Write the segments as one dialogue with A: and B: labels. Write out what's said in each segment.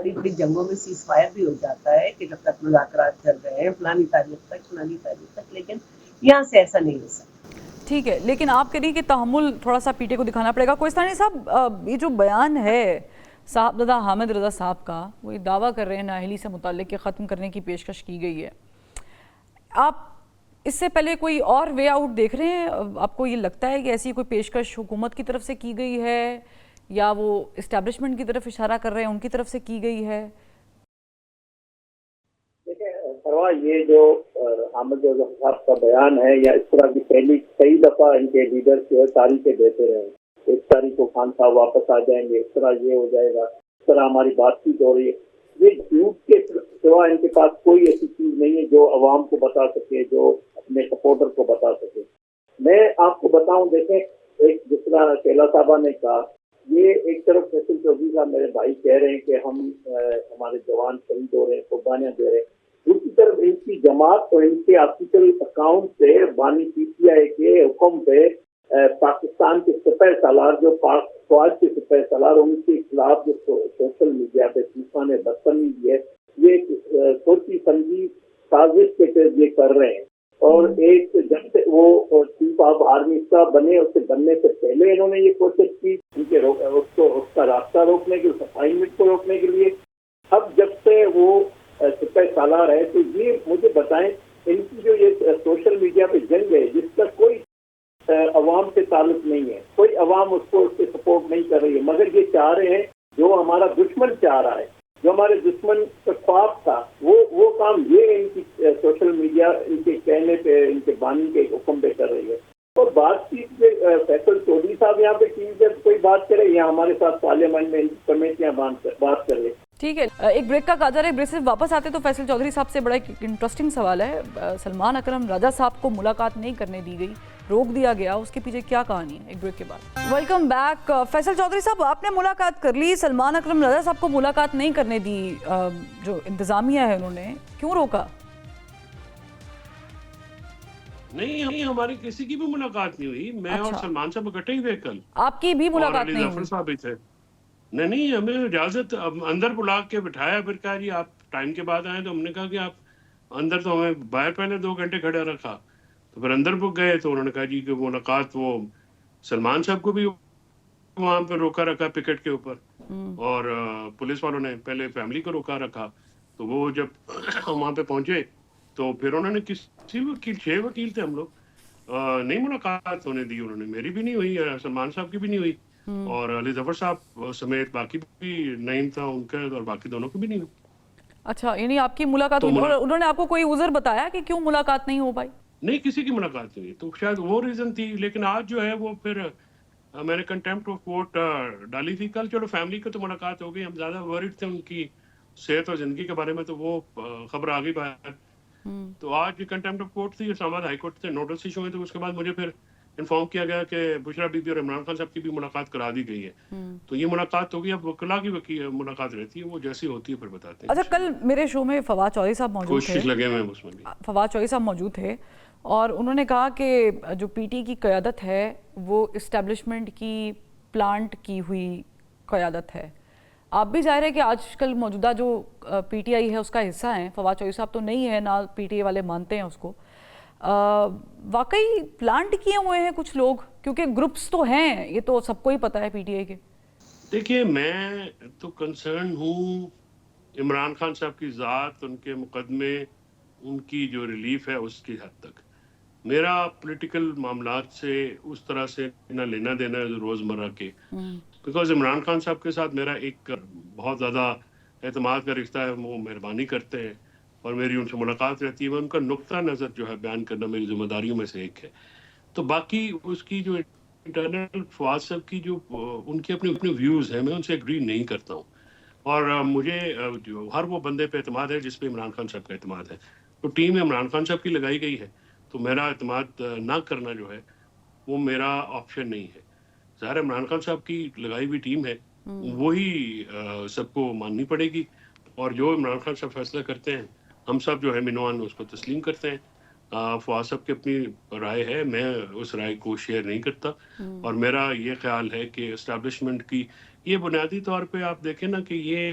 A: بڑی بڑی جنگوں میں سیز فائر بھی ہو جاتا ہے کہ جب تک مذاکرات چل رہے ہیں فلانی تاریخ تک، لیکن یہاں سے ایسا نہیں ہو سکتا.
B: ٹھیک ہے، لیکن آپ کہہ رہی کہ تحمل تھوڑا سا پی ٹی کو دکھانا پڑے گا. کوہستانی صاحب، یہ جو بیان ہے صاحبزادہ حامد رضا صاحب کا، وہ یہ دعویٰ کر رہے ہیں نااہلی سے متعلق کہ ختم کرنے کی پیشکش کی گئی ہے. آپ اس سے پہلے کوئی اور وے آؤٹ دیکھ رہے ہیں؟ آپ کو یہ لگتا ہے کہ ایسی کوئی پیشکش حکومت کی طرف سے کی گئی ہے یا وہ اسٹیبلشمنٹ کی طرف اشارہ کر رہے ہیں ان کی طرف سے کی گئی ہے؟
C: دیکھیں سروا، یہ جو حامد رضا صاحب کا بیان ہے یا اس طرح کی پہلی کئی دفعہ ان کے لیڈر جو ہے تاریخیں دیتے رہے، ایک تاریخ کو خان صاحب واپس آ جائیں گے، اس طرح یہ ہو جائے گا، اس طرح ہماری بات چیت ہو رہی ہے. یہ جھوٹ کے سوا ان کے پاس کوئی ایسی چیز نہیں ہے جو عوام کو بتا سکے، جو اپنے سپورٹر کو بتا سکے. میں آپ کو بتاؤں، دیکھیں ایک جس طرح شیلا صاحبہ نے کہا، یہ ایک طرف فیصل چودھری صاحب میرے بھائی کہہ رہے ہیں کہ ہم ہمارے جوان شہید ہو رہے ہیں، قربانیاں دے رہے ہیں. دوسری طرف ان کی جماعت اور ان کے آفیشل اکاؤنٹ سے بانی پی ٹی آئی کے حکم پہ پاکستان کے سپہ سالار جو پاک فوج کے سپہ سالار، ان کے خلاف جو سوشل میڈیا پہ طوفان بدتمیزی ہے، یہ سوچی سمجھی سازش کے تحت یہ کر رہے ہیں. اور ایک جب سے وہ چیف آف آرمی کا بنے، اس سے بننے سے پہلے انہوں نے یہ کوشش کی ان کے اس کا راستہ روکنے کے، اس افائنمنٹ کو روکنے کے لیے. اب جب سے وہ سپہ سالار ہے تو یہ مجھے بتائیں، ان کی جو یہ سوشل میڈیا پہ جنگ ہے جس کا کوئی عوام سے تعلق نہیں ہے، کوئی عوام اس کو اس سے سپورٹ نہیں کر رہی ہے، مگر یہ چاہ رہے ہیں جو ہمارا دشمن چاہ رہا ہے، جو ہمارے دشمن کا خواب تھا، وہ کام یہ ان کی سوشل میڈیا ان کے کہنے پہ، ان کے بانی کے حکم پہ کر رہی ہے. اور بات چیت پہ فیصل چودھری صاحب یہاں پہ ٹی وی پہ کوئی بات کرے یا ہمارے ساتھ پارلیمنٹ میں کمیٹیاں بات کر رہے.
B: ٹھیک ہے، ایک بریک کا قاعدہ ہے، بریک سے واپس آتے تو فیصل چودھری صاحب سے بڑا ایک انٹرسٹنگ سوال ہے. سلمان اکرم راجہ صاحب کو ملاقات نہیں کرنے دی گئی، روک دیا گیا، اس کے پیچھے کیا کہانی ہے؟ ایک بریک کے بعد ویلکم بیک. فیصل چودھری صاحب، آپ نے ملاقات کر لی، سلمان اکرم راجہ صاحب کو ملاقات نہیں کرنے دی، جو انتظامیہ ہے انہوں نے کیوں روکا؟
D: نہیں، ہماری کسی کی بھی ملاقات نہیں ہوئی. میں اور سلمان صاحب اکٹھے ہی تھے کل.
B: آپ کی بھی ملاقات نہیں
D: ہوئی؟ صاحب بھی تھے. نہیں، ہمیں اجازت اندر بلا کے بٹھایا، پھر کہا جی آپ ٹائم کے بعد آئیں، تو ہم نے کہا کہ آپ اندر، تو ہمیں باہر پہلے 2 گھنٹے کھڑے رکھا، تو پھر اندر گئے تو انہوں نے کہا جی کہ ملاقات، وہ سلمان صاحب کو بھی وہاں پہ روکا رکھا پکٹ کے اوپر، اور پولیس والوں نے پہلے فیملی کو روکا رکھا. تو وہ جب وہاں پہ پہنچے تو پھر انہوں نے کسی وکیل، 6 وکیل تھے ہم لوگ، نہیں ملاقات ہونے دی انہوں نے. میری بھی نہیں ہوئی، سلمان صاحب کی بھی نہیں ہوئی، اور علی ظفر صاحب سمیت باقی بھی نعیم تھا ان کا، اور باقی دونوں کی بھی نہیں ہوئی.
B: اچھا، یعنی آپ کی ملاقات ہوئی، انہوں نے آپ کو کوئی عذر بتایا کہ کیوں ملاقات نہیں ہو پائی؟
D: نہیں، کسی کی ملاقات نہیں، تو شاید وہ ریزن تھی. لیکن آج جو ہے وہ پھر میں نے کنٹیمپٹ آف کورٹ ڈالی تھی. کل چلو فیملی کو تو ملاقات ہو گئی، ہم زیادہ ورڈ تھے ان کی صحت اور زندگی کے بارے میں، تو وہ خبر آ گئی باہر. تو آج کنٹیمپٹ آف کورٹ تھی، اسلام آباد ہائی کورٹ سے نوٹس ایشو ہوئے، تو اس کے بعد مجھے پھر انفارم کیا گیا کہ بشرا بی بی اور عمران خان صاحب کی بھی ملاقات کرا دی گئی ہے. تو یہ ملاقات ہوگی. اب وکلا کی ملاقات رہتی ہے، وہ جیسی ہوتی ہے پھر بتاتے ہیں.
B: اچھا، کل میرے شو میں فواد چودھری صاحب موجود تھے،
D: کوشش لگے ہوئے اس میں بھی.
B: فواد چودھری صاحب موجود تھے اور انہوں نے کہا کہ جو پی ٹی کی قیادت ہے وہ اسٹیبلشمنٹ کی پلانٹ کی ہوئی قیادت ہے. آپ بھی ظاہر ہے کہ آج کل موجودہ جو پی ٹی آئی ہے اس کا حصہ ہیں. فواد چودھری صاحب تو نہیں ہے، نہ پی ٹی آئی والے مانتے ہیں اس کو. واقعی پلانٹ کیے ہوئے ہیں کچھ لوگ، کیونکہ گروپس تو ہیں، یہ تو سب کو ہی پتہ ہے پی ٹی آئی کے.
D: دیکھیے، میں تو کنسرن ہوں عمران خان صاحب کی ذات، ان کے مقدمے، ان کی جو ریلیف ہے اس کی حد تک. میرا پولیٹیکل معاملات سے اس طرح سے نہ لینا دینا ہے روزمرہ کے، بیکاز عمران خان صاحب کے ساتھ میرا ایک بہت زیادہ اعتماد کا رشتہ ہے. وہ مہربانی کرتے ہیں اور میری ان سے ملاقات رہتی ہے. ان کا نقطہ نظر جو ہے بیان کرنا میری ذمہ داریوں میں سے ایک ہے. تو باقی اس کی جو انٹرنل فواد صاحب کی جو ان کے اپنے ویوز ہیں، میں ان سے ایگری نہیں کرتا ہوں. اور مجھے جو ہر وہ بندے پہ اعتماد ہے جس پہ عمران خان صاحب کا اعتماد ہے. تو ٹیم عمران خان صاحب کی لگائی گئی ہے، تو میرا اعتماد نہ کرنا جو ہے وہ میرا آپشن نہیں ہے. ظاہر عمران خان صاحب کی لگائی ہوئی ٹیم ہے، وہی سب کو ماننی پڑے گی، اور جو عمران خان صاحب فیصلہ کرتے ہیں ہم سب جو ہے منوان اس کو تسلیم کرتے ہیں. فواد صاحب کی اپنی رائے ہے، میں اس رائے کو شیئر نہیں کرتا. اور میرا یہ خیال ہے کہ اسٹیبلشمنٹ کی یہ بنیادی طور پہ آپ دیکھیں نا کہ یہ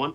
D: 1,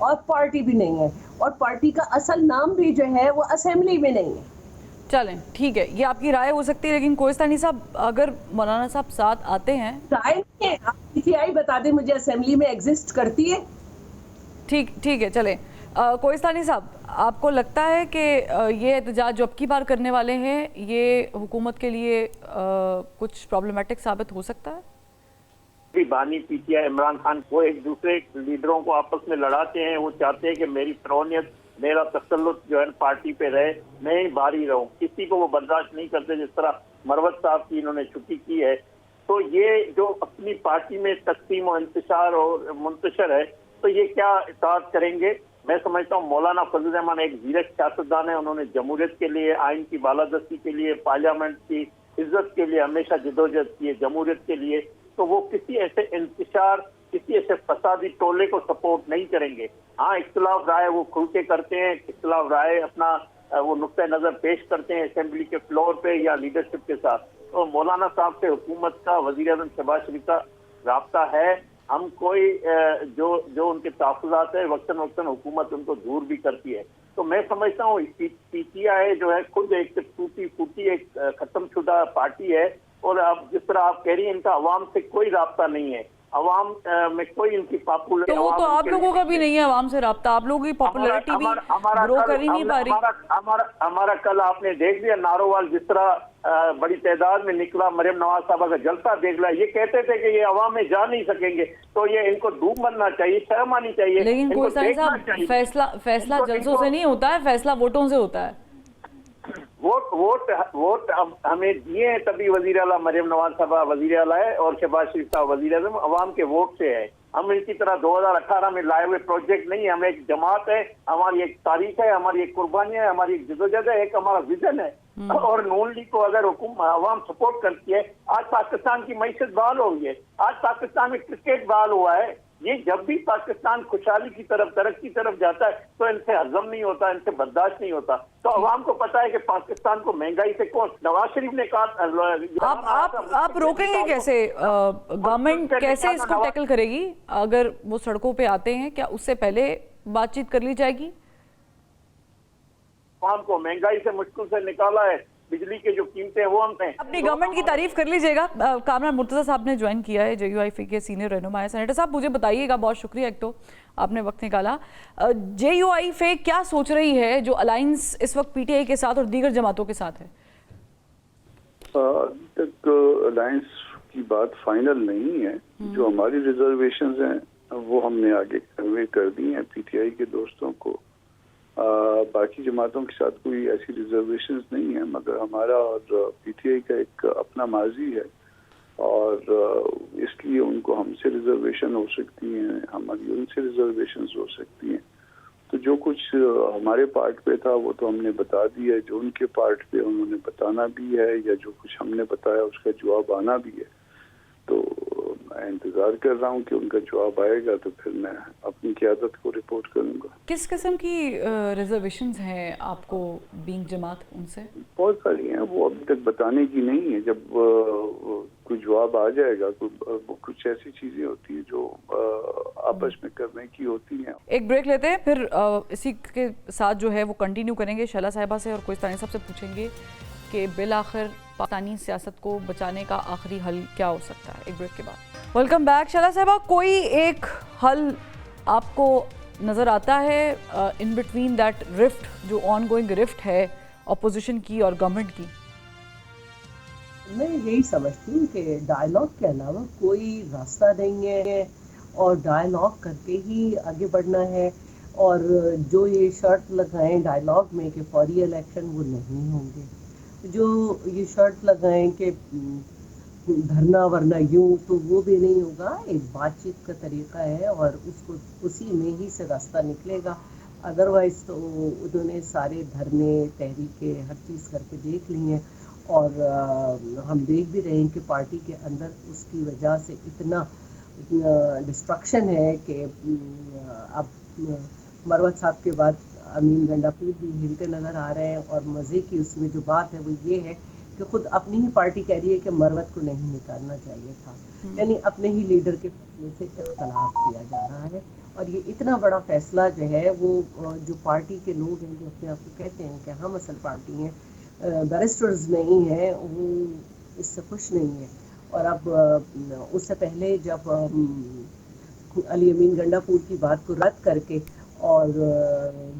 A: اور پارٹی بھی نہیں ہے, اور پارٹی کا اصل نام بھی جو ہے وہ اسمبلی میں نہیں ہے.
B: چلیں ٹھیک ہے, یہ آپ کی رائے ہو سکتی ہے, لیکن کوہستانی صاحب اگر مولانا صاحب ساتھ آتے ہیں.
A: رائے نہیں ہے, آپ پی ٹی آئی بتا دیں مجھے اسمبلی میں ایگزسٹ کرتی ہے.
B: ٹھیک ہے چلیں. کوہستانی صاحب, آپ کو لگتا ہے کہ یہ احتجاج جو اب کی بار کرنے والے ہیں یہ حکومت کے لیے کچھ پرابلمٹک ثابت ہو سکتا ہے؟
C: بانی P T I Imran Khan کو ایک دوسرے لیڈروں کو آپس میں لڑاتے ہیں. وہ چاہتے ہیں کہ میری فرونیت, میرا تسلط جو ہے پارٹی پہ رہے, میں ہی بھاری رہوں. کسی کو وہ برداشت نہیں کرتے. جس طرح مروت صاحب کی انہوں نے چھٹی کی ہے, تو یہ جو اپنی پارٹی میں تقسیم و انتشار اور منتشر ہے, تو یہ کیا اطاعت کریں گے؟ میں سمجھتا ہوں مولانا فضل الرحمان ایک زیرک سیاستدان ہے. انہوں نے جمہوریت کے لیے, آئین کی بالادستی کے لیے, پارلیمنٹ کی عزت کے لیے ہمیشہ جدوجہد کی ہے, جمہوریت کے لیے. تو وہ کسی ایسے انتشار, کسی ایسے فسادی ٹولے کو سپورٹ نہیں کریں گے. ہاں, اختلاف رائے وہ کھل کے کرتے ہیں, اختلاف رائے اپنا وہ نقطۂ نظر پیش کرتے ہیں اسمبلی کے فلور پہ یا لیڈرشپ کے ساتھ. تو مولانا صاحب سے حکومت کا, وزیر اعظم شہباز شریف کا رابطہ ہے. ہم کوئی جو ان کے تحفظات ہیں وقتاً حکومت ان کو دور بھی کرتی ہے. تو میں سمجھتا ہوں پی ٹی آئی جو ہے خود ایک ٹوٹی پھوٹی ایک ختم شدہ پارٹی ہے. اور اب جس طرح آپ کہہ رہی ہیں ان کا عوام سے کوئی رابطہ نہیں ہے, عوام میں کوئی ان کی پاپولر.
B: تو وہ تو آپ لوگوں کا بھی نہیں ہے عوام سے رابطہ, آپ لوگوں کی پاپولیرٹی بھی گرو کر ہی نہیں پا رہی.
C: ہمارا کل آپ نے دیکھ لیا نارووال جس طرح بڑی تعداد میں نکلا, مریم نواز صاحبہ کا جلسہ دیکھ لیا. یہ کہتے تھے کہ یہ عوام میں جا نہیں سکیں گے, تو یہ ان کو ڈوب مرنا چاہیے, شرم آنی چاہیے.
B: لیکن کوہستانی صاحب فیصلہ جلسوں سے نہیں ہوتا ہے, فیصلہ ووٹوں سے ہوتا ہے.
C: ووٹ اب ہمیں دیے ہیں تبھی وزیر اعلیٰ مریم نواز صاحبہ وزیر اعلیٰ ہے اور شہباز شریف صاحب وزیر اعظم. عوام کے ووٹ سے ہے. ہم ان کی طرح 2018 میں لائے ہوئے پروجیکٹ نہیں ہے. ہم ایک جماعت ہے, ہماری ایک تاریخ ہے, ہماری ایک قربانی ہے, ہماری ایک جدوجہد ہے, ایک ہمارا ویژن ہے. اور نون لیگ کو اگر عوام سپورٹ کرتی ہے, آج پاکستان کی معیشت بحال ہو گئی ہے, آج پاکستان میں کرکٹ بحال ہوا ہے. یہ جب بھی پاکستان خوشحالی کی طرف, ترقی کی طرف جاتا ہے تو ان سے ہضم نہیں ہوتا, ان سے برداشت نہیں ہوتا. تو عوام کو پتا ہے کہ پاکستان کو مہنگائی سے کون, نواز شریف نے کہا.
B: آپ روکیں گے کیسے؟ گورنمنٹ کیسے اس کو ٹیکل کرے گی اگر وہ سڑکوں پہ آتے ہیں؟ کیا اس سے پہلے بات چیت کر لی جائے گی؟
C: عوام کو مہنگائی سے مشکل سے نکالا ہے, بجلی کے جو قیمتیں وہ ہم ہیں.
B: اپنی گورنمنٹ کی تعریف کر لیجئے گا. کامران مرتضیٰ صاحب نے جوائن کیا ہے, جے یو آئی فی کے سینئر رہنما ہے. سینیٹر صاحب مجھے بتائیے گا, بہت شکریہ ایک تو آپ نے وقت نکالا. جے یو آئی فی کیا سوچ رہی ہے جو الائنس اس وقت پی ٹی آئی کے ساتھ اور دیگر جماعتوں کے ساتھ ہے؟
E: ابھی تک الائنس کی بات فائنل نہیں ہے. جو ہماری ریزرویشنز ہیں وہ ہم نے آگے کنوے کر دی ہیں پی ٹی آئی کے دوستوں کو. باقی جماعتوں کے ساتھ کوئی ایسی ریزرویشنز نہیں ہیں, مگر ہمارا اور پی ٹی آئی کا ایک اپنا ماضی ہے اور اس لیے ان کو ہم سے ریزرویشن ہو سکتی ہیں, ہماری ان سے ریزرویشنز ہو سکتی ہیں. تو جو کچھ ہمارے پارٹ پہ تھا وہ تو ہم نے بتا دیا ہے, جو ان کے پارٹ پہ انہوں نے بتانا بھی ہے یا جو کچھ ہم نے بتایا اس کا جواب آنا بھی ہے. تو میں انتظار کر رہا ہوں کہ ان کا جواب آئے گا تو پھر میں اپنی قیادت کو رپورٹ کروں گا.
B: کس قسم کی ریزرویشنز ہیں آپ کو بینگ جماعت ان سے؟
E: بہت ساری ہیں, وہ ابھی تک بتانے کی نہیں ہے. جب کوئی جواب آ جائے گا, کچھ ایسی چیزیں ہوتی ہیں جو آپس میں کرنے کی ہوتی ہیں.
B: ایک بریک لیتے ہیں, پھر اسی کے ساتھ جو ہے وہ کنٹینیو کریں گے. شعلہ صاحبہ سے اور کوہستانی صاحب سے پوچھیں گے کہ بالآخر پاکستانی سیاست کو بچانے کا آخری حل کیا ہو سکتا ہے. ایک بریک کے بعد ویلکم بیک. شعلہ صاحبہ, کوئی ایک حل آپ کو نظر آتا ہے ان بٹوین دیٹ رفٹ, جو آن گوئنگ رفٹ ہے اپوزیشن کی اور گورنمنٹ کی؟
A: میں یہی سمجھتی ہوں کہ ڈائلاگ کے علاوہ کوئی راستہ نہیں ہے, اور ڈائلاگ کر کے ہی آگے بڑھنا ہے. اور جو یہ شرط لگائیں ڈائلاگ میں کہ فوری الیکشن, وہ نہیں ہوں گے. جو یہ شرط لگائیں کہ دھرنا ورنہ یوں, تو وہ بھی نہیں ہوگا. ایک بات چیت کا طریقہ ہے اور اس کو اسی میں ہی سے راستہ نکلے گا. ادروائز تو انہوں نے سارے دھرنے, تحریکیں, ہر چیز کر کے دیکھ لی ہیں, اور ہم دیکھ بھی رہے ہیں کہ پارٹی کے اندر اس کی وجہ سے اتنا ڈسٹرکشن ہے کہ اب مروت صاحب کے بعد امین گنڈاپور بھی ہلتے نظر آ رہے ہیں. اور مزے کی اس میں جو بات ہے وہ یہ ہے کہ خود اپنی ہی پارٹی کہہ رہی ہے کہ مروت کو نہیں نکالنا چاہیے تھا. یعنی اپنے ہی لیڈر کے فیصلے سے اختلاف کیا جا رہا ہے, اور یہ اتنا بڑا فیصلہ جو ہے وہ جو پارٹی کے لوگ ہیں جو اپنے آپ کو کہتے ہیں کہ ہم اصل پارٹی ہیں، بیرسٹرز نہیں ہیں، وہ اس سے خوش نہیں ہیں. اور اب اس سے پہلے جب علی امین گنڈا پور کی بات کو رد کر کے اور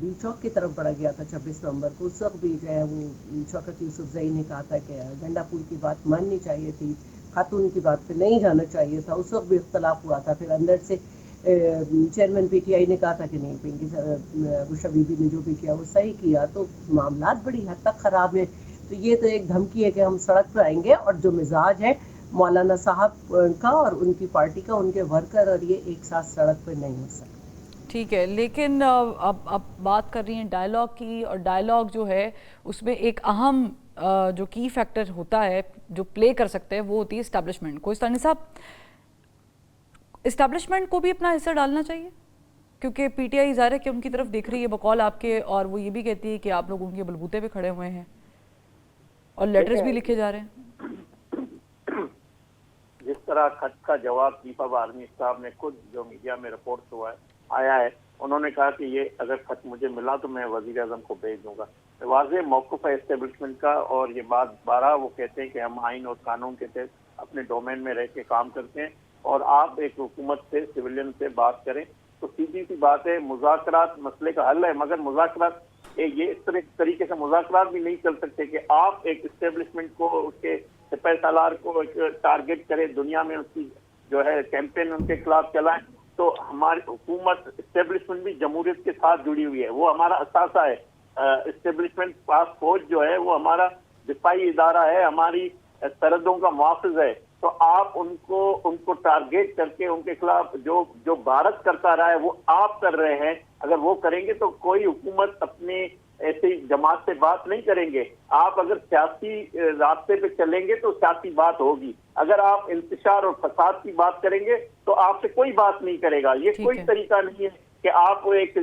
A: بی چوک کی طرف بڑھا گیا تھا 26 نومبر کو، اس وقت بھی جو ہے وہ شوکت یوسف زئی نے کہا تھا کہ گنڈا پور کی بات ماننی چاہیے تھی، خاتون کی بات پہ نہیں جانا چاہیے تھا. اس وقت بھی اختلاف ہوا تھا. پھر اندر سے چیئرمین پی ٹی آئی نے کہا تھا کہ نہیں، پنکی بشا بی بی نے جو بھی کیا وہ صحیح کیا. تو معاملات بڑی حد تک خراب ہیں. تو یہ تو ایک دھمکی ہے کہ ہم سڑک پہ آئیں گے، اور جو مزاج ہے مولانا صاحب کا اور ان کی پارٹی کا، ان کے ورکر اور یہ ایک ساتھ سڑک پہ نہیں ہو سکتے.
B: ٹھیک ہے، لیکن اب بات کر رہی ہیں ڈائیلاگ کی، اور ڈائیلاگ جو ہے اس میں ایک اہم جو کی فیکٹر ہوتا ہے جو پلے کر سکتے ہیں وہ ہوتی ہے اسٹیبلشمنٹ. کوہستانی صاحب، اسٹیبلشمنٹ کو بھی اپنا حصہ ڈالنا چاہیے، کیونکہ پی ٹی آئی ظاہر ہے کہ ان کی طرف دیکھ رہی ہے بقول آپ کے، اور وہ یہ بھی کہتی ہے کہ آپ لوگ ان کے بلبوتے پہ کھڑے ہوئے ہیں اور لیٹرز بھی لکھے جا رہے ہیں.
F: جس طرح خط کا جواب چیف آف آرمی صاحب نے خود جو میڈیا میں رپورٹ ہوا ہے آیا ہے، انہوں نے کہا کہ یہ اگر خط مجھے ملا تو میں وزیر اعظم کو بھیج دوں گا. واضح موقف ہے اسٹیبلشمنٹ کا، اور یہ بات بارہ وہ کہتے ہیں کہ ہم آئین اور قانون کے تحت اپنے ڈومین میں رہ کے کام کرتے ہیں، اور آپ ایک حکومت سے سویلین سے بات کریں تو سیدھی سی بات ہے، مذاکرات مسئلے کا حل ہے، مگر مذاکرات یہ اس طریقے سے مذاکرات بھی نہیں چل سکتے کہ آپ ایک اسٹیبلشمنٹ کو، اس کے سپہ سالار کو ایک ٹارگٹ کریں، دنیا میں اس کی جو ہے کیمپین ان کے خلاف چلائیں. تو ہماری حکومت اسٹیبلشمنٹ بھی جمہوریت کے ساتھ جڑی ہوئی ہے، وہ ہمارا اثاثہ ہے. اسٹیبلشمنٹ پاس فوج جو ہے وہ ہمارا دفاعی ادارہ ہے، ہماری سرحدوں کا محافظ ہے. تو آپ ان کو ٹارگیٹ کر کے ان کے خلاف جو بھارت کرتا رہا ہے وہ آپ کر رہے ہیں. اگر وہ کریں گے تو کوئی حکومت اپنی ایسی جماعت سے بات نہیں کریں گے. آپ اگر سیاسی راستے پہ چلیں گے تو سیاسی بات ہوگی. اگر آپ انتشار اور فساد کی بات کریں گے تو آپ سے کوئی بات نہیں کرے گا. یہ کوئی طریقہ نہیں ہے کہ آپ ایک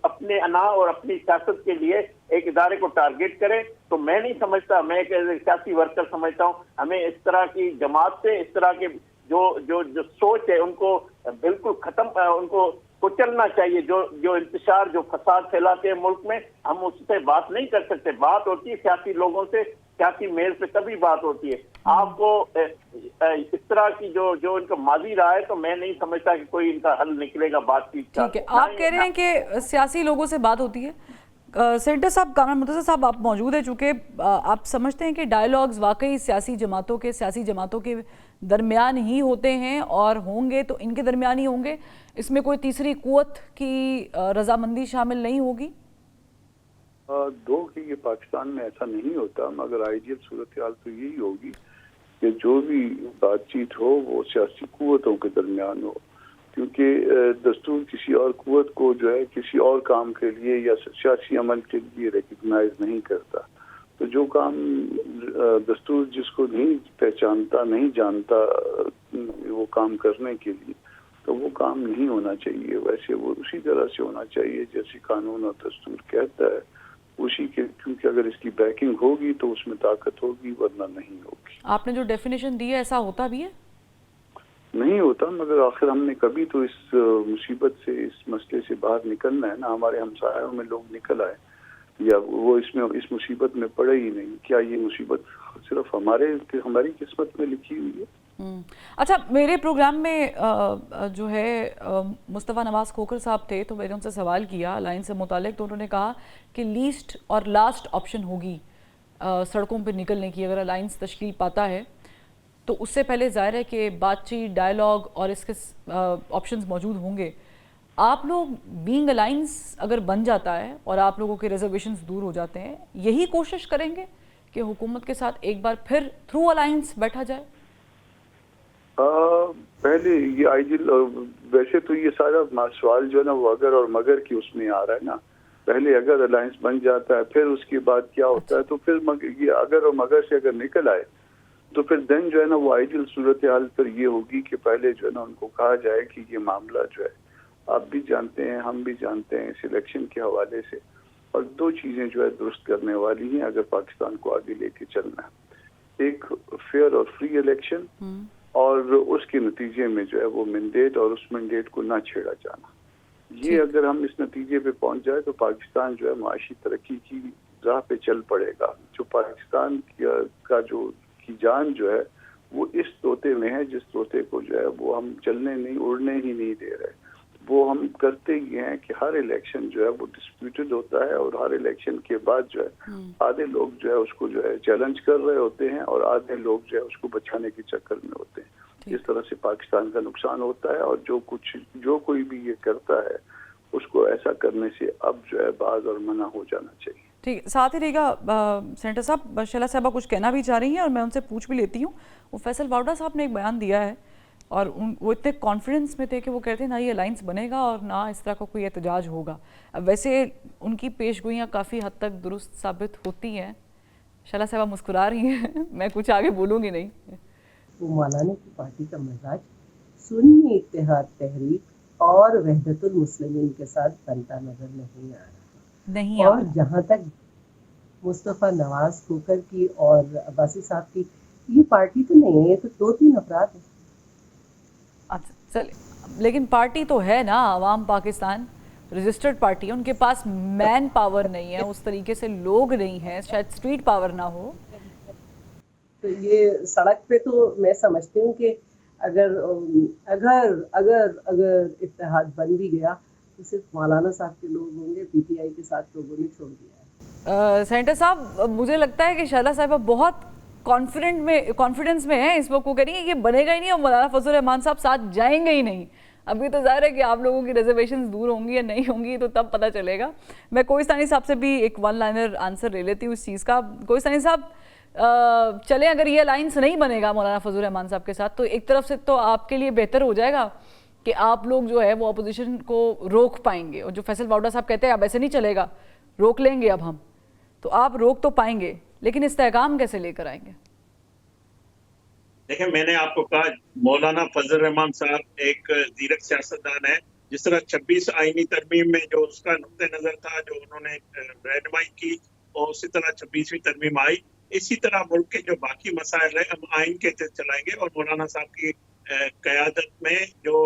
F: اپنے انا اور اپنی سیاست کے لیے ایک ادارے کو ٹارگیٹ کریں. تو میں نہیں سمجھتا، میں ایک سیاسی ورکر سمجھتا ہوں ہمیں اس طرح کی جماعت سے، اس طرح کے جو سوچ ہے ان کو بالکل ختم، ان کو کچلنا چاہیے. جو انتشار، جو فساد پھیلاتے ہیں ملک میں، ہم اس سے بات نہیں کر سکتے. بات ہوتی ہے سیاسی لوگوں سے، سیاسی میل سے تبھی بات ہوتی ہے. آپ کو اس طرح کی جو ان کا ماضی رہا ہے، تو میں نہیں سمجھتا کہ کوئی ان کا حل نکلے گا بات چیت کا.
B: ٹھیک ہے، آپ کہہ رہے ہیں کہ سیاسی لوگوں سے بات ہوتی ہے. سینیٹر صاحب، کامران منتظر صاحب آپ موجود ہیں، چونکہ آپ سمجھتے ہیں کہ ڈائیلاگز واقعی سیاسی جماعتوں کے درمیان ہی ہوتے ہیں، اور ہوں گے تو ان کے درمیان ہی ہوں گے، اس میں کوئی تیسری قوت کی رضامندی شامل نہیں ہوگی؟
E: دو کہ یہ پاکستان میں ایسا نہیں ہوتا، مگر آئیڈیل صورتحال تو یہی ہوگی کہ جو بھی بات چیت ہو وہ سیاسی قوتوں کے درمیان ہو، کیونکہ دستور کسی اور قوت کو جو ہے کسی اور کام کے لیے یا سیاسی عمل کے لیے ریکگنائز نہیں کرتا. تو جو کام دستور جس کو نہیں پہچانتا، نہیں جانتا وہ کام کرنے کے لیے، تو وہ کام نہیں ہونا چاہیے. ویسے وہ اسی طرح سے ہونا چاہیے جیسے قانون اور دستور کہتا ہے اسی کے، کیونکہ اگر اس کی بیکنگ ہوگی تو اس میں طاقت ہوگی، ورنہ نہیں ہوگی.
B: آپ نے جو ڈیفینیشن دی ہے ایسا ہوتا بھی ہے؟
E: نہیں ہوتا، مگر آخر ہم نے کبھی تو اس مصیبت سے، اس مسئلے سے باہر نکلنا ہے نا. ہمارے ہمسایوں میں لوگ نکل آئے یا وہ اس مصیبت میں پڑے ہی نہیں. کیا یہ مصیبت صرف ہماری قسمت میں لکھی ہوئی ہے؟
B: اچھا، میرے پروگرام میں جو ہے مصطفیٰ نواز کھوکھر صاحب تھے، تو میں نے ان سے سوال کیا الائنس سے متعلق، تو انہوں نے کہا کہ لیسٹ اور لاسٹ آپشن ہوگی سڑکوں پہ نکلنے کی اگر الائنس تشکیل پاتا ہے. تو اس سے پہلے ظاہر ہے کہ بات چیت، ڈائیلاگ اور اس کے آپشنز موجود ہوں گے. آپ لوگ بینگ الائنس اگر بن جاتا ہے اور آپ لوگوں کے ریزرویشنز دور ہو جاتے ہیں، یہی کوشش کریں گے کہ حکومت کے ساتھ ایک بار پھر تھرو الائنس بیٹھا جائے؟
E: پہلے یہ آئیڈیل، ویسے تو یہ سارا سوال جو ہے نا وہ اگر اور مگر کی اس میں آ رہا ہے نا. پہلے اگر الائنس بن جاتا ہے، پھر اس کے بعد کیا ہوتا ہے، تو پھر یہ اگر اور مگر سے اگر نکل آئے تو پھر دن جو ہے نا وہ آئیڈیل صورتحال پر یہ ہوگی کہ پہلے جو ہے نا ان کو کہا جائے کہ یہ معاملہ جو ہے آپ بھی جانتے ہیں، ہم بھی جانتے ہیں اس الیکشن کے حوالے سے، اور دو چیزیں جو ہے درست کرنے والی ہیں اگر پاکستان کو آگے لے کے چلنا ہے. ایک فیئر اور فری الیکشن، اور اس کے نتیجے میں جو ہے وہ مینڈیٹ اور اس مینڈیٹ کو نہ چھیڑا جانا. یہ اگر ہم اس نتیجے پہ پہنچ جائے تو پاکستان جو ہے معاشی ترقی کی راہ پہ چل پڑے گا. جو پاکستان کا جو کی جان جو ہے وہ اس طوطے میں ہے جس طوطے کو جو ہے وہ ہم چلنے نہیں اڑنے ہی نہیں دے رہے. وہ ہم کرتے یہ ہیں کہ ہر الیکشن جو ہے وہ ڈسپیوٹڈ ہوتا ہے اور ہر الیکشن کے بعد جو ہے آدھے لوگ جو ہے اس کو جو ہے چیلنج کر رہے ہوتے ہیں اور آدھے لوگ جو ہے اس کو بچانے کے چکر میں ہوتے ہیں. اس طرح سے پاکستان کا نقصان ہوتا ہے اور جو کوئی بھی یہ کرتا ہے اس کو ایسا کرنے سے اب جو ہے باز اور منع ہو جانا چاہیے.
B: ٹھیک. ساتھ ہی رہے گا سینیٹر صاحب، شیلا صاحبہ کچھ کہنا بھی چاہ رہی ہیں اور میں ان سے پوچھ بھی لیتی ہوں. وہ فیصل واوڈا صاحب نے ایک بیان دیا ہے اور وہ اتنے کانفیڈنس میں تھے کہ وہ کہتے ہیں نہ یہ الائنس بنے گا اور نہ اس طرح کا کوئی احتجاج ہوگا. اب ویسے ان کی پیش گوئیاں کافی حد تک درست ثابت ہوتی ہیں. شیلا صاحبہ مسکرا رہی ہیں، میں کچھ آگے بولوں گی نہیں.
A: وہ مولانا کی پارٹی کا مزاج سنی اتحاد تحریک اور وحدت المسلمین کے ساتھ بنتا نظر نہیں آ رہا. اور جہاں تک مصطفیٰ نواز کھوکر کی اور عباسی صاحب کی، یہ پارٹی تو نہیں ہے، یہ تو 2-3 افراد ہیں.
B: لیکن پارٹی تو ہے نا عوام پاکستان، رجسٹرڈ پارٹی ہے. ان کے پاس مین پاور نہیں ہے، اس طریقے سے لوگ نہیں ہیں، شاید اسٹریٹ پاور نہ ہو.
A: تو یہ سڑک پہ تو میں سمجھتی ہوں کہ اگر اتحاد بن بھی گیا تو صرف مولانا صاحب کے لوگ ہوں گے. پی ٹی آئی کے ساتھ لوگوں نے چھوڑ دیا ہے.
B: سینیٹر صاحب، مجھے لگتا ہے کہ شیلا صاحبہ بہت کانفیڈنس میں ہیں اس وقت. وہ کہہ رہی ہیں کہ بنے گا ہی نہیں اور مولانا فضل الرحمان صاحب ساتھ جائیں گے ہی نہیں. ابھی تو ظاہر ہے کہ آپ لوگوں کی ریزرویشنز دور ہوں گی یا نہیں ہوں گی تو تب پتہ چلے گا. میں کوہستانی صاحب سے بھی ایک 1 لائنر آنسر لے لیتی ہوں اس چیز کا. کوہستانی صاحب، چلیں اگر یہ الائنس نہیں بنے گا مولانا فضل الرحمان صاحب کے ساتھ تو ایک طرف سے تو آپ کے لیے بہتر ہو جائے گا کہ آپ لوگ جو ہے وہ اپوزیشن کو روک پائیں گے. اور جو فیصل واوڈا صاحب کہتے ہیں اب ایسے نہیں چلے گا، روک لیں گے اب ہم، تو آپ روک تو پائیں گے لیکن استحکام کیسے لے کر آئیں گے؟
D: دیکھیں، میں نے آپ کو کہا مولانا فضل الرحمان صاحب ایک زیرک سیاستدان ہے. جس طرح 26 آئینی ترمیم میں جو اس کا نقطہ نظر تھا جو انہوں نے رہنمائی کی اور اسی طرح 26ویں ترمیم آئی، اسی طرح ملک کے جو باقی مسائل ہیں ہم آئین کے تحت چلائیں گے. اور مولانا صاحب کی قیادت میں جو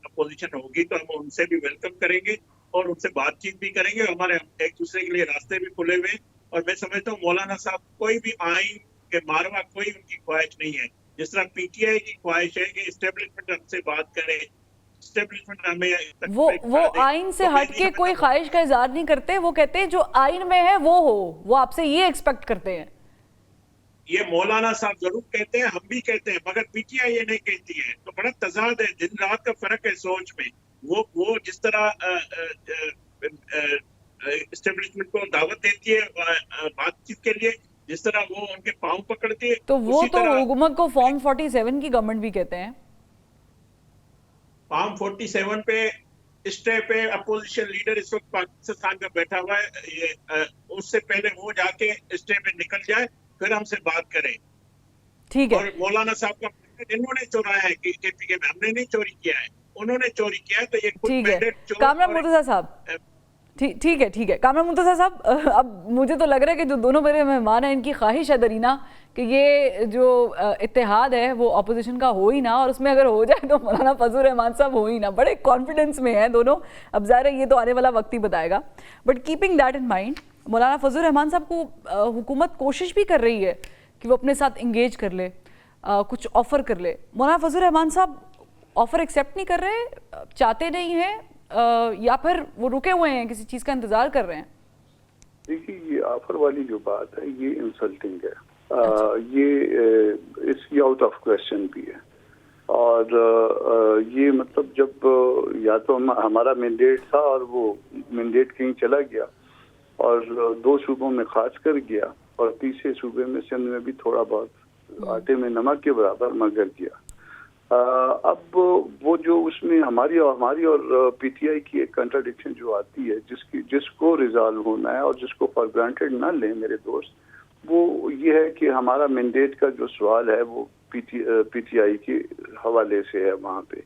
D: اپوزیشن ہوگی تو ہم ان سے بھی ویلکم کریں گے اور ان سے بات چیت بھی کریں گے. ہمارے ایک دوسرے کے لیے راستے بھی کھلے ہوئے. اور میں سمجھتا ہوں مولانا صاحب کوئی بھی آئین کے ماروا کوئی ان کی خواہش نہیں ہے. جس طرح پی ٹی آئی کی خواہش ہے کہ اسٹیبلشمنٹ ہم سے بات کرے، اسٹیبلشمنٹ ہمیں
B: وہ آئین سے ہٹ کے کوئی خواہش کا اظہار نہیں کرتے. وہ کہتے ہیں جو آئین میں ہے وہ ہو، وہ آپ سے یہ ایکسپیکٹ کرتے ہیں.
D: یہ مولانا صاحب ضرور کہتے ہیں، ہم بھی کہتے ہیں، مگر پی ٹی آئی یہ نہیں کہتی ہے. تو بڑا تضاد ہے، دن رات کا فرق ہے سوچ میں. وہ جس طرح اسٹیبلشمنٹ کو دعوت دیتی ہے بات چیت کے لیے، جس طرح وہ ان کے پاؤں پکڑتی ہے،
B: تو وہ تو حکومت کو فارم 47 کی گورنمنٹ بھی کہتے ہیں.
D: فارم 47 پہ اسٹے پہ اپوزیشن لیڈر اس وقت پاکستان کا بیٹھا ہوا ہے. یہ اس سے پہلے وہ جا کے اسٹے پہ نکل جائے پھر ہم سے بات کریں.
B: ٹھیک ہے.
D: اور مولانا صاحب کا انہوں نے چورایا ہے کہ کے پی کے میں، ہم نے نہیں چوری کیا ہے، انہوں نے چوری کیا ہے. تو یہ خود مینڈیٹ چور.
B: کامران مرتضیٰ صاحب، ٹھیک ہے. کامران مرتضیٰ صاحب، اب مجھے تو لگ رہا ہے کہ جو دونوں میرے مہمان ہیں ان کی خواہش ہے درینا کہ یہ جو اتحاد ہے وہ اپوزیشن کا ہو ہی نہ، اور اس میں اگر ہو جائے تو مولانا فضل الرحمان صاحب ہو ہی نہ. بڑے کانفیڈنس میں ہیں دونوں. اب ظاہر ہے یہ تو آنے والا وقت ہی بتائے گا. But keeping that in mind, Maulana Fazl الرحمان صاحب کو حکومت کوشش بھی کر رہی ہے کہ وہ اپنے ساتھ انگیج کر لے، کچھ آفر کر لے. مولانا فضل الرحمان صاحب آفر ایکسیپٹ نہیں کر رہے، چاہتے نہیں ہیں، یا پھر وہ رکے ہوئے ہیں کسی چیز کا انتظار کر رہے ہیں؟
E: دیکھیے، یہ آفر والی جو بات ہے یہ انسلٹنگ ہے. یہ آؤٹ آف کویسچن بھی ہے. اور یہ مطلب جب یا تو ہمارا مینڈیٹ تھا اور وہ مینڈیٹ کہیں چلا گیا اور 2 صوبوں میں خاص کر گیا اور تیسرے صوبے میں سندھ میں بھی تھوڑا بہت آٹے میں نمک کے برابر مگر گیا. اب وہ جو اس میں ہماری اور پی ٹی آئی کی ایک کنٹراڈکشن جو آتی ہے جس کو ریزالو ہونا ہے اور جس کو فار گرانٹیڈ نہ لیں میرے دوست، وہ یہ ہے کہ ہمارا مینڈیٹ کا جو سوال ہے وہ پی ٹی آئی کے حوالے سے ہے وہاں پہ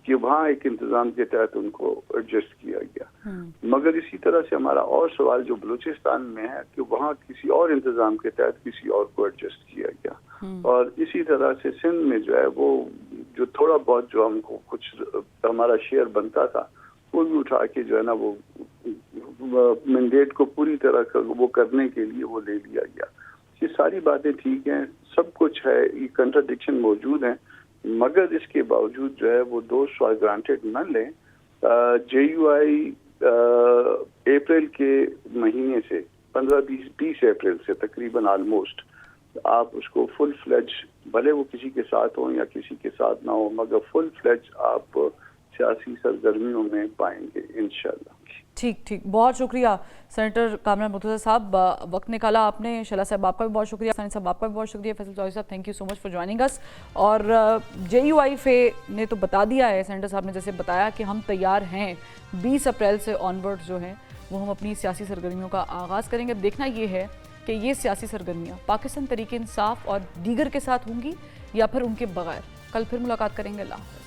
E: کہ وہاں ایک انتظام کے تحت ان کو ایڈجسٹ کیا گیا. مگر اسی طرح سے ہمارا اور سوال جو بلوچستان میں ہے کہ وہاں کسی اور انتظام کے تحت کسی اور کو ایڈجسٹ کیا گیا. اور اسی طرح سے سندھ میں جو ہے وہ جو تھوڑا بہت جو ہم کو کچھ ہمارا شیئر بنتا تھا وہ کو بھی اٹھا کے جو ہے نا وہ مینڈیٹ کو پوری طرح وہ کرنے کے لیے وہ لے لیا گیا. یہ ساری باتیں ٹھیک ہیں, سب کچھ ہے, یہ کنٹراڈکشن موجود ہیں, مگر اس کے باوجود جو ہے وہ دوز فار گرانٹیڈ نہ لیں. جے یو آئی اپریل کے مہینے سے 15-20 اپریل سے تقریباً آلموسٹ آپ اس کو فل فلیج, بھلے وہ کسی کے ساتھ ہوں یا کسی کے ساتھ نہ ہو, مگر فل فلیج آپ سیاسی سرگرمیوں میں پائیں گے انشاءاللہ.
B: ٹھیک, بہت شکریہ سینیٹر کامران مرتضیٰ صاحب, وقت نکالا آپ نے. شلا صاحب آپ کا بھی بہت شکریہ, ثانی صاحب آپ کا بھی بہت شکریہ, Faisal Chaudhry Sahib thank you so much for joining us. اور جے یو آئی فے نے تو بتا دیا ہے, سینیٹر صاحب نے جیسے بتایا کہ ہم تیار ہیں 20 اپریل سے آنورڈ جو ہیں وہ ہم اپنی سیاسی سرگرمیوں کا آغاز کریں گے. دیکھنا یہ ہے کہ یہ سیاسی سرگرمیاں پاکستان تحریک انصاف اور دیگر کے ساتھ ہوں گی یا پھر ان کے بغیر. کل پھر ملاقات کریں گے. اللہ حافظ.